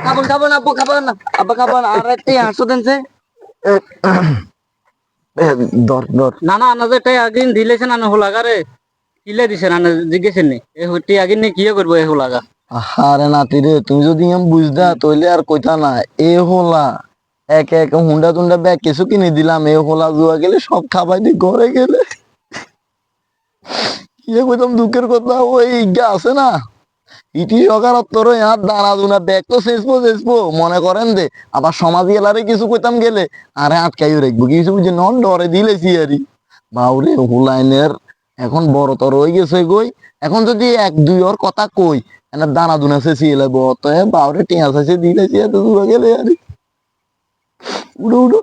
খাবো না আব্বু, খাবো না আব্বা, খাবো না। আর একটি হাঁসো দেন সে। ধর ধর। না না না, যেটাই আগিন দিলেছেন আনে হোলাগারে কিলে দিছেন আনে জিজ্ঞেসেন নি এ হইতে আগিন নি কি করবো এ হোলাগা। আরে নাতি রে, তুমি যদি এম বুঝদা তইলে আর কইতা না। এ হোলা এক এক হুন্ডা টুন্ডা ব্যাগ কিছু কিনে দিলাম, এ হোলা জুয়া গেলে সব খাবাই দি ঘরে গেলে। ইয়ে কইতাম দুঃখের কথা, ওই ইগা আছে না ইটি সকার তোর ইয়ার দানা দুনা ব্যাগ তো শেষবো মনে করেন দে। আবার সমাজ এলারে কিছু কইতাম গেলে আরে আটকাইও রাখবো কিছু বুঝে নন ডরে দিলেছি আরই। বাউরে হুলাইনের এখন বড় তর হয়ে গেছে কই। এখন যদি এক দুই ওর কথা কই এনার দানা দুনা শেষি এলে বত বাউরে টিয়া শেষে দিলেছি এত দূর গেলে আরই। উড়ো উড়ো।